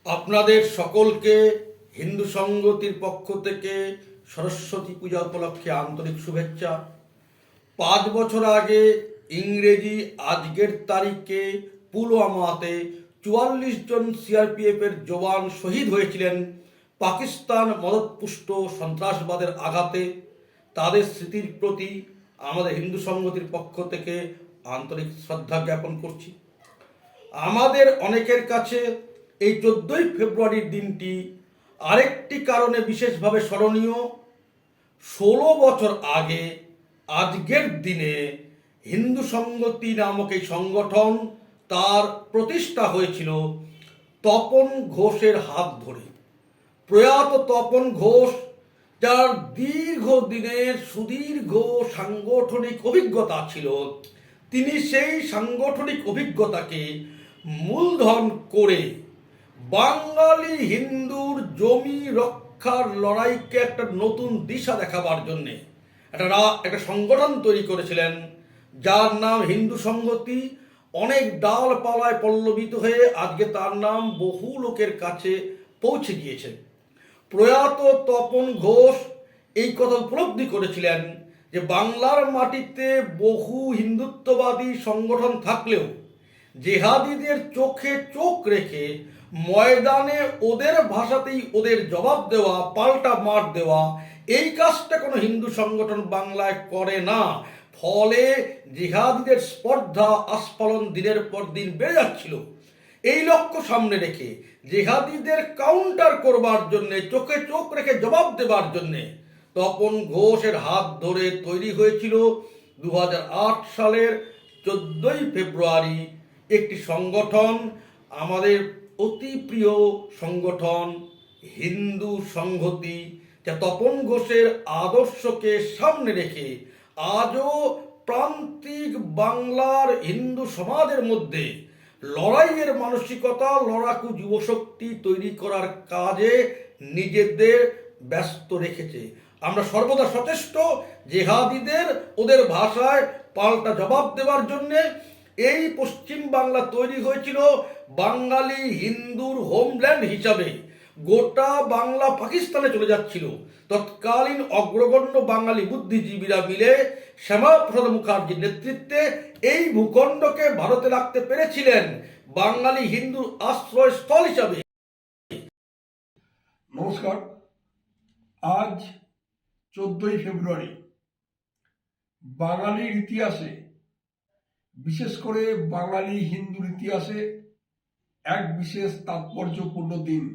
আপনাদের সকলকে হিন্দু সংগতির পক্ষ থেকে সরস্বতী পূজা উপলক্ষে আন্তরিক শুভেচ্ছা। 5 বছর আগে ইংরেজি আজকের তারিখে পুলওয়ামাতে 44 জন সিআরপিএফের জওয়ান শহীদ হয়েছিলেন পাকিস্তান মদতপুষ্ট সন্ত্রাসবাদের আঘাতে। তাদের স্মৃতির প্রতি আমাদের হিন্দু সংগতির পক্ষ থেকে আন্তরিক শ্রদ্ধা জ্ঞাপন করছি। আমাদের অনেকের কাছে এই 14ই ফেব্রুয়ারির দিনটি আরেকটি কারণে বিশেষভাবে স্মরণীয়। 16 বছর আগে আজকের দিনে হিন্দু সংগতি নামক এই সংগঠন তার প্রতিষ্ঠা হয়েছিল তপন ঘোষের হাত ধরে। প্রয়াত তপন ঘোষ, যার দীর্ঘদিনের সুদীর্ঘ সাংগঠনিক অভিজ্ঞতা ছিল, তিনি সেই সাংগঠনিক অভিজ্ঞতাকে মূলধন করে বাঙালি হিন্দুর জমি রক্ষার লড়াইকে একটা নতুন দিশা দেখাবার জন্যে একটা সংগঠন তৈরি করেছিলেন, যার নাম হিন্দু সংগতি। অনেক ডালপালায় পল্লবিত হয়ে আজকে তার নাম বহু লোকের কাছে পৌঁছে গিয়েছে। প্রয়াত তপন ঘোষ এই কথা উপলব্ধি করেছিলেন যে বাংলার মাটিতে বহু হিন্দুত্ববাদী সংগঠন থাকলেও জেহাদিদের চোখে চোখ রেখে ময়দানে ওদের ভাষাতেই ওদের জবাব দেওয়া, পাল্টা মার দেওয়া, এই কাজটা কোনো হিন্দু সংগঠন বাংলায় করে না। ফলে জিহাদিদের স্পর্ধা আস্ফালন দিনের পর দিন বেড়ে যাচ্ছিল। এই লক্ষ্য সামনে রেখে জেহাদিদের কাউন্টার করবার জন্যে, চোখে চোখ রেখে জবাব দেবার জন্যে তপন ঘোষের হাত ধরে তৈরি হয়েছিল 2008 সালের 14ই ফেব্রুয়ারি একটি সংগঠন, আমাদের অতি প্রিয় সংগঠন হিন্দু সংহতি, যা তপন ঘোষের আদর্শকে সামনে রেখে আজও প্রান্তিক বাংলার হিন্দু সমাজের মধ্যে লড়াইয়ের মানসিকতা, লড়াকু যুবশক্তি তৈরি করার কাজে নিজেদের ব্যস্ত রেখেছে। আমরা সর্বদা সচেষ্ট জেহাদিদের ওদের ভাষায় পাল্টা জবাব দেওয়ার জন্যে। এই পশ্চিম বাংলা তৈরি হয়েছিল বাঙালি হিন্দুর হোমল্যান্ড হিসাবে। গোটা বাংলা পাকিস্তানে চলে যাচ্ছিল। তৎকালীন অগ্রগণ্য বাঙালি বুদ্ধিজীবীরা মিলে শ্যামাপ্রসাদ মুখার্জির নেতৃত্বে এই ভূখণ্ডকে ভারতে রাখতে পেরেছিলেন বাঙালি হিন্দুর আশ্রয়স্থল হিসাবে। নমস্কার। আজ 14ই ফেব্রুয়ারি বাঙালির ইতিহাসে, বিশেষ করে বাঙালি হিন্দুর ইতিহাসে এক বিশেষ তাৎপর্যপূর্ণ দিন।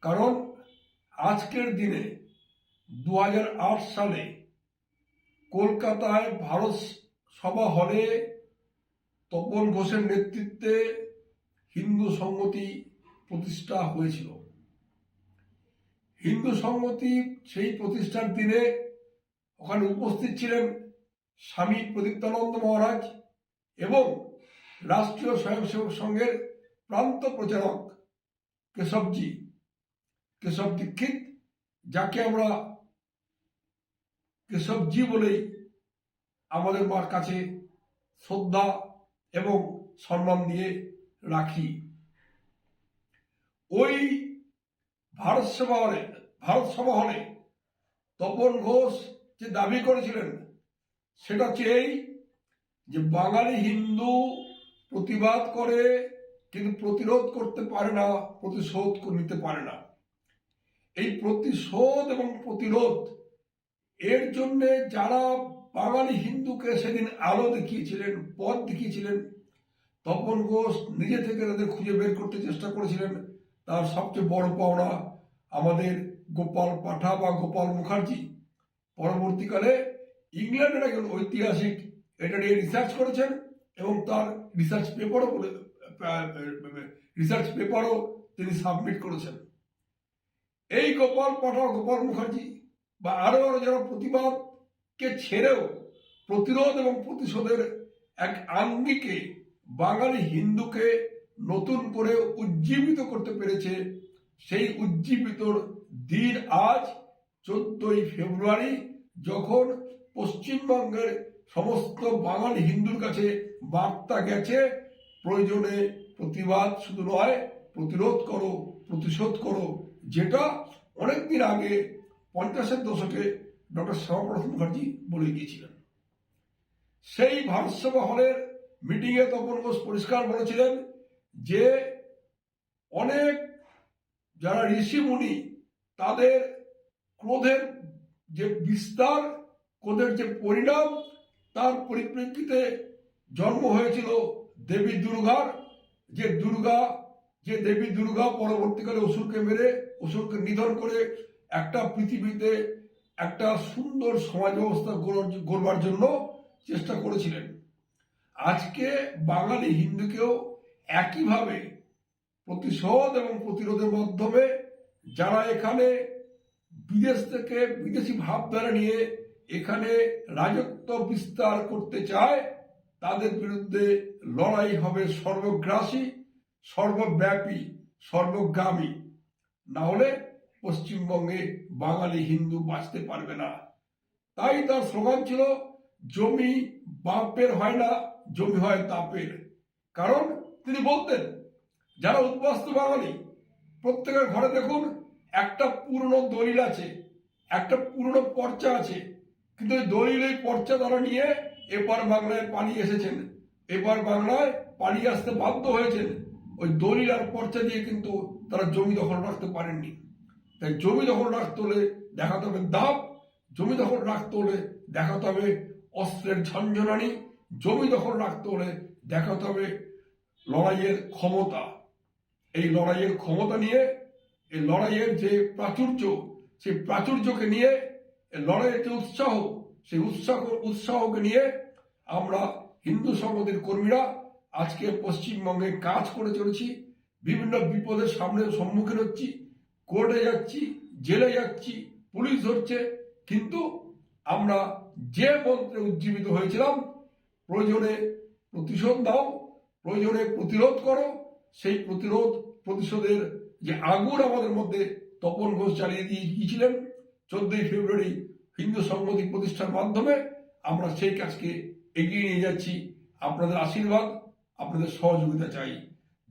কারণ আজকের দিনে 2008 সালে কলকাতায় ভারত সভা হলে তপন ঘোষের নেতৃত্বে হিন্দু সংগতি প্রতিষ্ঠা হয়েছিল। হিন্দু সংগতি সেই প্রতিষ্ঠার দিনে ওখানে উপস্থিত ছিলেন স্বামী প্রদীপ্তানন্দ মহারাজ এবং রাষ্ট্রীয় স্বয়ংসেবক সংঘের প্রান্ত প্রচারক কেশব দীক্ষিত, যাকে আমরা কেশবজি বলেই আমাদের মার কাছে শ্রদ্ধা এবং সম্মান দিয়ে রাখি। ওই ভারত সভা হলে তপন ঘোষ যে দাবি করেছিলেন সেটা হচ্ছে এই, যে বাঙালি হিন্দু প্রতিবাদ করে কিন্তু প্রতিরোধ করতে পারে না, প্রতিশোধ নিতে পারে না। এই প্রতিশোধ এবং প্রতিরোধ এর জন্য যারা বাঙালি হিন্দুকে সেদিন আলো দেখিয়েছিলেন, পথ দেখিয়েছিলেন, তপন ঘোষ নিজে থেকে তাদের খুঁজে বের করতে চেষ্টা করেছিলেন। তার সবচেয়ে বড় পাওনা আমাদের গোপাল পাঠা বা গোপাল মুখার্জি। পরবর্তীকালে ইংল্যান্ডের একজন ঐতিহাসিক এটা নিয়ে রিসার্চ করেছেন এবং তার রিসার্চ পেপারও তিনি সাবমিট করেছেন। এই গোপাল পাঠা, গোপাল মুখার্জি বা আরো যারা প্রতিবাদকে ছেড়েও প্রতিরোধ এবং প্রতিশোধের এক আঙ্গিকে বাঙালি হিন্দুকে নতুন করে উজ্জীবিত করতে পেরেছে, সেই উজ্জীবিতর দিন আজ 14ই ফেব্রুয়ারি, যখন পশ্চিমবঙ্গের সমস্ত বাঙালি হিন্দুর কাছে বার্তা গেছে, প্রয়োজনে প্রতিবাদ শুধু নয়, প্রতিরোধ করো, প্রতিশোধ করো, যেটা অনেকদিন আগে 50-এর দশকে ডক্টর শ্যামাপ্রসাদ মুখার্জি বলে গিয়েছিলেন। সেই ভারত সেবা হলের মিটিংয়ে তপন ঘোষ পরিষ্কার বলেছিলেন যে অনেক যারা ঋষি মুনি তাদের ক্রোধের যে বিস্তার, ক্রোধের যে পরিণাম, তার পরিপ্রেক্ষিতে জন্ম হয়েছিল দেবী দুর্গার। যে দেবী দুর্গা পরবর্তীকালে অসুরকে মেরে, অসুরকে নিধন করে একটা পৃথিবীতে একটা সুন্দর সমাজ ব্যবস্থা গড়বার জন্য চেষ্টা করেছিলেন। আজকে বাঙালি হিন্দুকেও একইভাবে প্রতিশোধ এবং প্রতিরোধের মাধ্যমে যারা এখানে বিদেশ থেকে বিদেশি ভাবধারা নিয়ে এখানে রাজত্ব বিস্তার করতে চায়, তাদের বিরুদ্ধে লড়াই হবে সর্বগ্রাসী, সর্বব্যাপী, সর্বগামী। না হলে পশ্চিমবঙ্গে বাঙালি হিন্দু বাঁচতে পারবে না। তাই তার স্লোগান ছিল, জমি বাপের হয় না, জমি হয় তাপের। কারণ তিনি বলতেন যারা উদ্বাস্তু বাঙালি প্রত্যেকের ঘরে দেখুন একটা পুরনো দলিল আছে, একটা পুরনো পর্চা আছে, কিন্তু ওই দলিল, এই পর্চা তারা নিয়ে এপার বাংলায় পালিয়ে এসেছেন, এপার বাংলায় পালিয়ে আসতে বাধ্য হয়েছেন। ওই দলিল আর পর্চা দিয়ে কিন্তু তারা জমি দখল রাখতে পারেননি। তাই জমি দখল রাখতে হলে দেখাতে হবে দাপ, জমি দখল রাখতে হলে দেখাতে হবে অস্ত্রের ঝঞ্ঝনানি, জমি দখল রাখতে হলে দেখাতে হবে লড়াইয়ের ক্ষমতা। এই লড়াইয়ের ক্ষমতা নিয়ে, এই লড়াইয়ের যে প্রাচুর্য, সেই প্রাচুর্যকে নিয়ে, এই লড়াইয়ের যে উৎসাহ, সেই উৎসাহকে নিয়ে আমরা হিন্দু সংগঠনের কর্মীরা আজকে পশ্চিমবঙ্গে কাজ করে চলেছি। বিভিন্ন বিপদের সম্মুখীন হচ্ছি, কোর্টে যাচ্ছি, জেলে যাচ্ছি, পুলিশ ধরছে, কিন্তু আমরা যে মন্ত্রে উজ্জীবিত হয়েছিলাম, প্রয়োজনে প্রতিশোধ দাও, প্রয়োজনে প্রতিরোধ করো, সেই প্রতিশোধের যে আগুন আমাদের মধ্যে তপন ঘোষ চালিয়ে দিয়ে গিয়েছিলেন 14ই ফেব্রুয়ারি হিন্দু সংগঠন প্রতিষ্ঠার মাধ্যমে, আমরা সেই কাজকে এগিয়ে নিয়ে যাচ্ছি। আপনাদের আশীর্বাদ, আপনাদের সহযোগিতা চাই।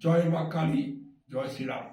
জয় মা কালী, জয় শ্রীরাম।